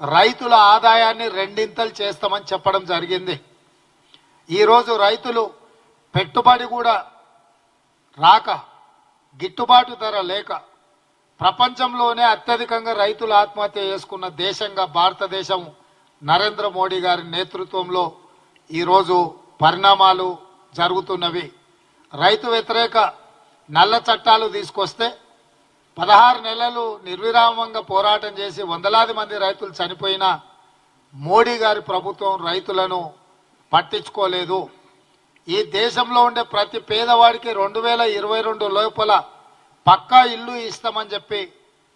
రైతుల ఆదాయాన్ని రెండింతలు చేస్తామని చెప్పడం జరిగింది. ఈరోజు రైతులు పెట్టుబడి కూడా రాక, గిట్టుబాటు ధర లేక ప్రపంచంలోనే అత్యధికంగా రైతులు ఆత్మహత్య చేసుకున్న దేశంగా భారతదేశం నరేంద్ర మోడీ గారి నేతృత్వంలో ఈరోజు పరిణామాలు జరుగుతున్నవి. రైతు వ్యతిరేక నల్ల చట్టాలు తీసుకొస్తే 16 నెలలు నిర్విరామంగా పోరాటం చేసి వందలాది మంది రైతులు చనిపోయినా మోడీ గారి ప్రభుత్వం రైతులను పట్టించుకోలేదు. ఈ దేశంలో ఉండే ప్రతి పేదవాడికి 2022 లోపల పక్కా ఇల్లు ఇస్తామని చెప్పి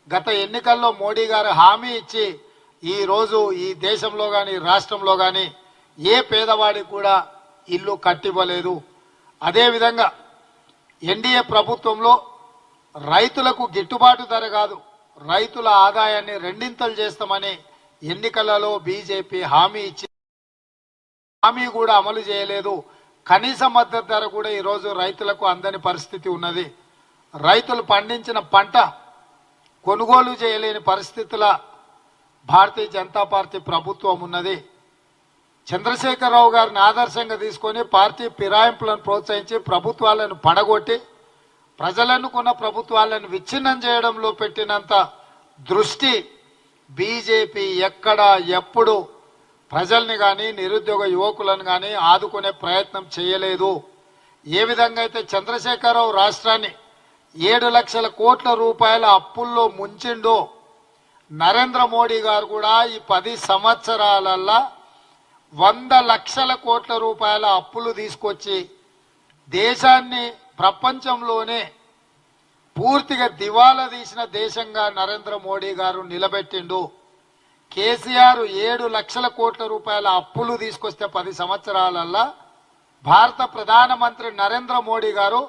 గత ఎన్నికల్లో మోడీ గారు హామీ ఇచ్చి ఈరోజు ఈ దేశంలో కానీ రాష్ట్రంలో కానీ ఏ పేదవాడికి కూడా ఇల్లు కట్టివ్వలేదు. అదేవిధంగా ఎన్డీఏ ప్రభుత్వంలో రైతులకు గిట్టుబాటు ధర కాదు, రైతుల ఆదాయాన్ని రెండింతలు చేస్తామని ఎన్నికలలో బీజేపీ హామీ ఇచ్చి హామీ కూడా అమలు చేయలేదు. కనీస మద్దతు ధర కూడా ఈరోజు రైతులకు అందని పరిస్థితి ఉన్నది. రైతులు పండించిన పంట కొనుగోలు చేయలేని పరిస్థితుల భారతీయ జనతా పార్టీ ప్రభుత్వం ఉన్నది. చంద్రశేఖరరావు గారిని ఆదర్శంగా తీసుకొని పార్టీ ఫిరాయింపులను ప్రోత్సహించి ప్రభుత్వాలను పడగొట్టి ప్రజలనుకున్న ప్రభుత్వాలను విచ్ఛిన్నం చేయడంలో పెట్టినంత దృష్టి బీజేపీ ఎక్కడ ఎప్పుడు ప్రజల్ని కానీ నిరుద్యోగ యువకులను కానీ ఆదుకునే ప్రయత్నం చేయలేదు. ఏ విధంగా అయితే చంద్రశేఖరరావు రాష్ట్రాన్ని 7 లక్షల కోట్ల రూపాయల అప్పుల్లో ముంచిండో నరేంద్ర మోడీ గారు కూడా ఈ 10 సంవత్సరాలల్లా 100 లక్షల కోట్ల రూపాయల అప్పులు తీసుకొచ్చి దేశాన్ని ప్రపంచంలోనే పూర్తిగా దివాలా తీసిన దేశంగా నరేంద్ర మోడీ గారు నిలబెట్టిండు. కేసీఆర్ 7 లక్షల కోట్ల రూపాయల అప్పులు తీసుకొస్తే 10 సంవత్సరాలల్లా భారత ప్రధానమంత్రి నరేంద్ర మోడీ గారు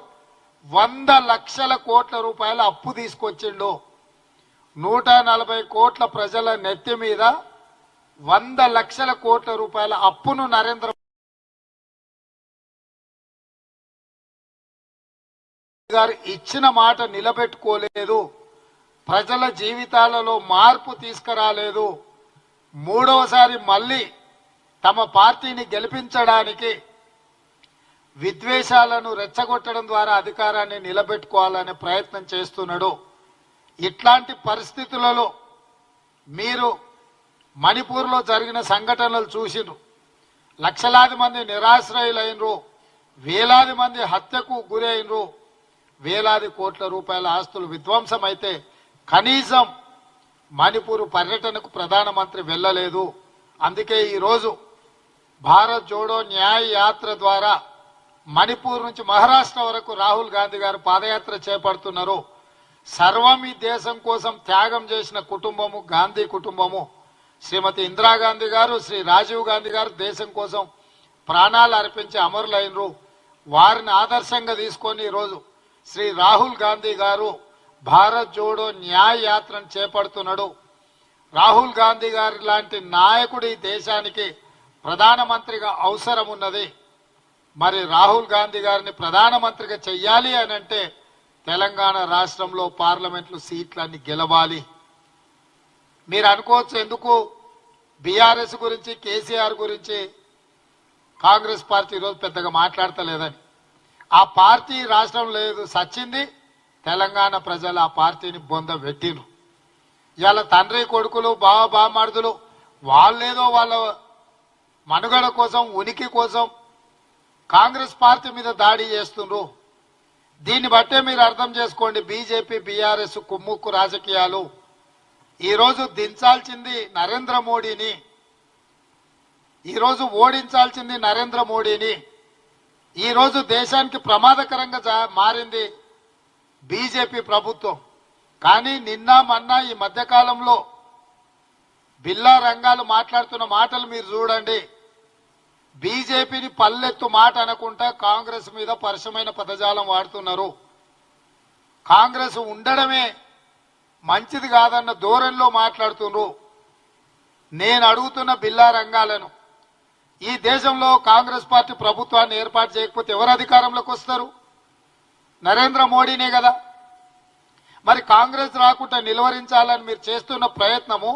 100 లక్షల కోట్ల రూపాయల అప్పు తీసుకొచ్చిండు. 140 కోట్ల ప్రజల నెత్తి మీద 100 లక్షల కోట్ల రూపాయల అప్పును నరేంద్ర గారు ఇచ్చిన మాట నిలబెట్టుకోలేదు. ప్రజల జీవితాలలో మార్పు తీసుకురాలేదు. మూడవసారి మళ్ళీ తమ పార్టీని గెలిపించడానికి విద్వేషాలను రెచ్చగొట్టడం ద్వారా అధికారాన్ని నిలబెట్టుకోవాలనే ప్రయత్నం చేస్తున్నాడు. ఇట్లాంటి పరిస్థితులలో మీరు మణిపూర్లో జరిగిన సంఘటనలు చూసిరు. లక్షలాది మంది నిరాశ్రయులైనరు, వేలాది మంది హత్యకు గురైనరు, వేలాది కోట్ల రూపాయల ఆస్తులు విధ్వంసం అయితే కనీసం మణిపూర్ పర్యటనకు ప్రధానమంత్రి వెళ్ళలేదు. అందుకే ఈరోజు భారత్ జోడో న్యాయ యాత్ర ద్వారా మణిపూర్ నుంచి మహారాష్ట్ర వరకు రాహుల్ గాంధీ గారు పాదయాత్ర చేపడుతున్నారు. సర్వం ఈ దేశం కోసం త్యాగం చేసిన కుటుంబము గాంధీ కుటుంబము. శ్రీమతి ఇందిరాగాంధీ గారు, శ్రీ రాజీవ్ గాంధీ గారు దేశం కోసం ప్రాణాలు అర్పించి అమరులైనరు. వారిని ఆదర్శంగా తీసుకొని ఈరోజు శ్రీ రాహుల్ గాంధీ గారు భారత్ జోడో న్యాయ యాత్రను చేపడుతున్నాడు. రాహుల్ గాంధీ గారి లాంటి నాయకుడు ఈ దేశానికి ప్రధానమంత్రిగా అవసరం ఉన్నది. మరి రాహుల్ గాంధీ గారిని ప్రధానమంత్రిగా చెయ్యాలి అని అంటే తెలంగాణ రాష్ట్రంలో పార్లమెంట్లు సీట్లన్నీ గెలవాలి. మీరు అనుకోవచ్చు ఎందుకు బీఆర్ఎస్ గురించి కేసీఆర్ గురించి కాంగ్రెస్ పార్టీ ఈరోజు పెద్దగా మాట్లాడతలేదని. ఆ పార్టీ రాష్ట్రం లేదు, సచ్చింది. తెలంగాణ ప్రజలు ఆ పార్టీని బొంద పెట్టిరు. ఇవాళ తండ్రి కొడుకులు బామర్దులు వాళ్ళేదో వాళ్ళ మనుగడ కోసం ఉనికి కోసం కాంగ్రెస్ పార్టీ మీద దాడి చేస్తుండ్రు. దీన్ని బట్టే మీరు అర్థం చేసుకోండి బీజేపీ బీఆర్ఎస్ కుమ్ముక్కు రాజకీయాలు. ఈరోజు దించాల్సింది నరేంద్ర మోడీని, ఈరోజు ఓడించాల్సింది నరేంద్ర మోడీని. ఈరోజు దేశానికి ప్రమాదకరంగా మారింది బీజేపీ ప్రభుత్వం. కానీ నిన్న మొన్న ఈ మధ్యకాలంలో బిల్లా రంగాలు మాట్లాడుతున్న మాటలు మీరు చూడండి. బీజేపీని పల్లెత్తు మాట అనుకుంటా కాంగ్రెస్ మీద పరుషమైన పదజాలం వాడుతున్నారు. కాంగ్రెస్ ఉండడమే మంచిది కాదన్న ధోరణిలో మాట్లాడుతున్నారు. నేను అడుగుతున్న బిల్లా రంగాలను ఈ దేశంలో కాంగ్రెస్ పార్టీ ప్రభుత్వాన్ని ఏర్పాటు చేయకపోతే ఎవరు అధికారంలోకి వస్తారు? నరేంద్ర మోడీనే కదా. మరి కాంగ్రెస్ రాకుండా నిలువరించాలని మీరు చేస్తున్న ప్రయత్నము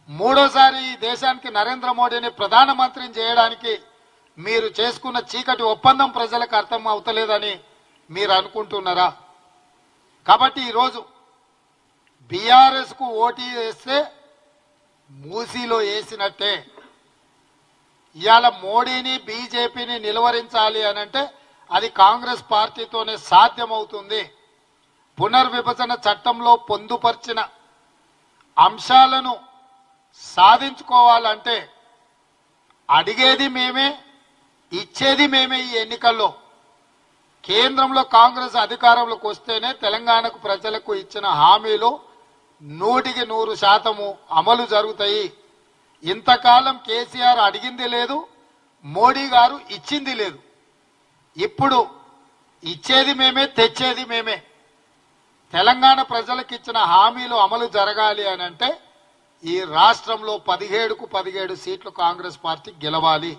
మూడోసారి ఈ దేశానికి నరేంద్ర మోడీని ప్రధానమంత్రిని చేయడానికి మీరు చేసుకున్న చీకటి ఒప్పందం ప్రజలకు అర్థం అవుతలేదని మీరు అనుకుంటున్నారా? కాబట్టి ఈరోజు బీఆర్ఎస్ కు ఓటు వేస్తే మూసీలో వేసినట్టే. ఇవాళ మోడీని బీజేపీని నిలువరించాలి అనంటే అది కాంగ్రెస్ పార్టీతోనే సాధ్యమవుతుంది. పునర్విభజన చట్టంలో పొందుపరిచిన అంశాలను సాధించుకోవాలంటే అడిగేది మేమే, ఇచ్చేది మేమే. ఈ ఎన్నికల్లో కేంద్రంలో కాంగ్రెస్ అధికారంలోకి వస్తేనే తెలంగాణకు ప్రజలకు ఇచ్చిన హామీలు 100% అమలు జరుగుతాయి. ఇంతకాలం కేసీఆర్ అడిగింది లేదు, మోడీ గారు ఇచ్చింది లేదు. ఇప్పుడు ఇచ్చేది మేమే, తెచ్చేది మేమే. తెలంగాణ ప్రజలకు ఇచ్చిన హామీలు అమలు జరగాలి అని అంటే ఈ రాష్ట్రంలో 17కు 17 సీట్లు కాంగ్రెస్ పార్టీ గెలవాలి.